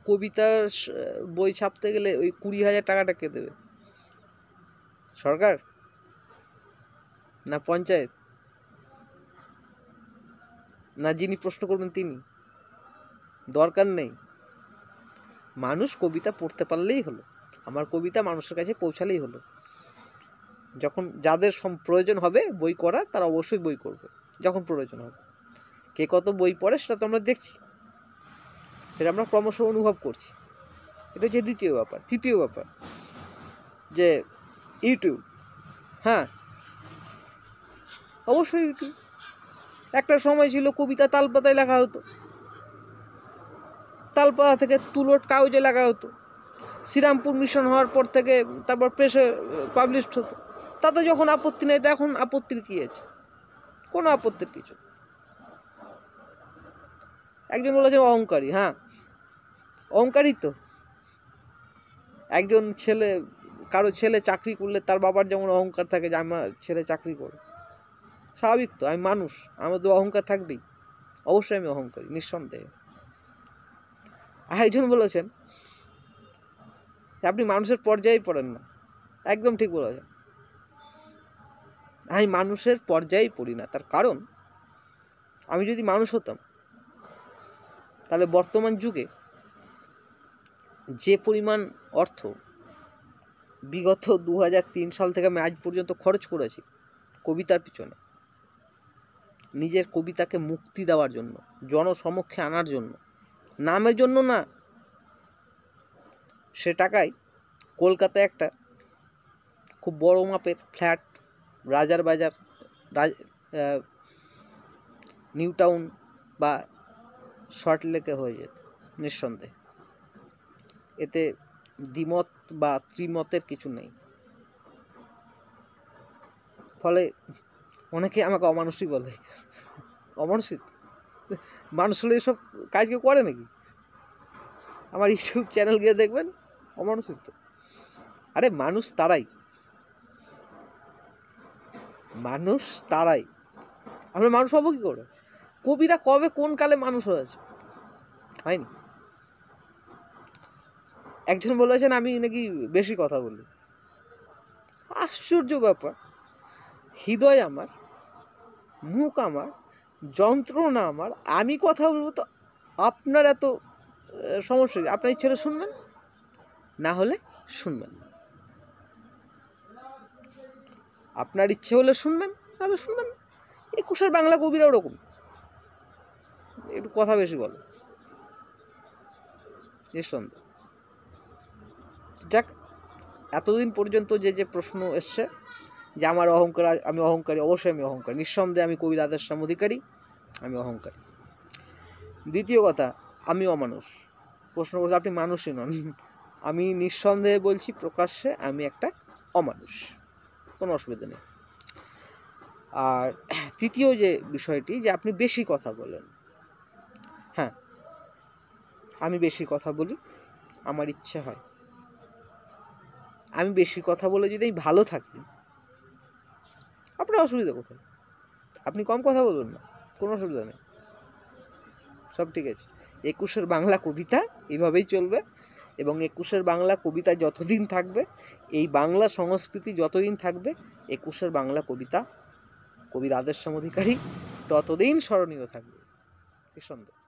কবিতার বই ছাপতে গেলে ওই 20,000 টাকাটা কে দেবে? সরকার না পঞ্চায়েত না যিনি প্রশ্ন করবেন তিনি? দরকার নেই। মানুষ কবিতা পড়তে পারলেই হলো, আমার কবিতা মানুষের কাছে পৌঁছালেই হলো। যখন যাদের প্রয়োজন হবে বই করার, তারা অবশ্যই বই করবে যখন প্রয়োজন হবে। কে কত বই পড়ে সেটা তো আমরা দেখছি, সেটা আমরা ক্রমশ অনুভব করছি। এটা হচ্ছে দ্বিতীয় ব্যাপার। তৃতীয় ব্যাপার যে ইউটিউব, হ্যাঁ অবশ্যই ইউটিউব। একটা সময় ছিল কবিতা তালপাতায় লেখা হতো, তালপাতা থেকে তুলোর কাগজে লেখা হতো। শ্রীরামপুর মিশন হওয়ার পর থেকে তারপর প্রেসে পাবলিশড হতো। তাতে যখন আপত্তি নেই, তো এখন আপত্তির কী আছে? কোনো আপত্তির কিছু। একজন বলেছেন অহংকারী, হ্যাঁ অহংকারী তো। একজন ছেলে, কারো ছেলে চাকরি করলে তার বাবার যেমন অহংকার থাকে যে আমার ছেলে চাকরি করে, স্বাভাবিক তো। আমি মানুষ, আমার তো অহংকার থাকবেই। অবশ্যই আমি অহংকারী, নিঃসন্দেহে। আর একজন বলেছেন আপনি মানুষের পর্যায়ে পড়েন না। একদম ঠিক বলেছেন, আমি মানুষের পর্যায়ে পড়ি না। তার কারণ আমি যদি মানুষ হতাম, তাহলে বর্তমান যুগে যে পরিমাণ অর্থ বিগত 2003 সাল থেকে আমি আজ পর্যন্ত খরচ করেছি কবিতার পিছনে, নিজের কবিতাকে মুক্তি দেওয়ার জন্য, জনসমক্ষে আনার জন্য, নামের জন্য না, সে টাকায় কলকাতায় একটা খুব বড় মাপের ফ্ল্যাট, রাজার বাজার, নিউ টাউন বা সল্টলেকে হয়ে যেত নিঃসন্দেহে। এতে দ্বিমত বা ত্রিমতের কিছু নেই। ফলে অনেকে আমাকে অমানুষই বলে। অমানুষই? মানুষ হলে এসব কাজ কেউ করে নাকি? আমার ইউটিউব চ্যানেল গিয়ে দেখবেন, অমানুষই তো। আরে মানুষ তারাই, মানুষ তারাই। আমরা মানুষ হবো কী করে? কবিরা কবে কোন কালে মানুষ হয়েছে? হয়নি। একজন বলেছেন আমি নাকি বেশি কথা বলি। আশ্চর্য ব্যাপার। হৃদয় আমার, মুখ আমার, যন্ত্রণা আমার, আমি কথা বলবো তো আপনার এত সমস্যা? আপনার ইচ্ছে হলে শুনবেন, না হলে শুনবেন না। আপনার ইচ্ছে হলে শুনবেন, নাহলে শুনবেন না। 21-এর বাংলা কবিরা ওরকম, একটু কথা বেশি বলে, নিঃসন্দেহ। যাক, এতদিন পর্যন্ত যে প্রশ্ন এসছে যে আমার অহংকার, আমি অহংকারী, অবশ্যই আমি অহংকারী, নিঃসন্দেহে আমি কবির আদর্শ অধিকারী, আমি অহংকারী। দ্বিতীয় কথা, আমি অমানুষ। প্রশ্ন করতে আপনি মানুষই নন। আমি নিঃসন্দেহে বলছি প্রকাশ্যে, আমি একটা অমানুষ, কোনো অসুবিধা নেই। আর তৃতীয় যে বিষয়টি, যে আপনি বেশি কথা বলেন, হ্যাঁ আমি বেশি কথা বলি, আমার ইচ্ছে হয়। আমি বেশি কথা বলে যদি আমি ভালো থাকি, আপনার অসুবিধা কোথায়? আপনি কম কথা বলুন না, কোনো অসুবিধা নেই, সব ঠিক আছে। 21-এর বাংলা কবিতা এইভাবেই চলবে, এবং 21-এর বাংলা কবিতা যতদিন থাকবে, এই বাংলা সংস্কৃতি যতদিন থাকবে, 21-এর বাংলা কবিতা, কবির আদর্শ অধিকারী ততদিন স্মরণীয় থাকবে, নিঃসন্দেহে।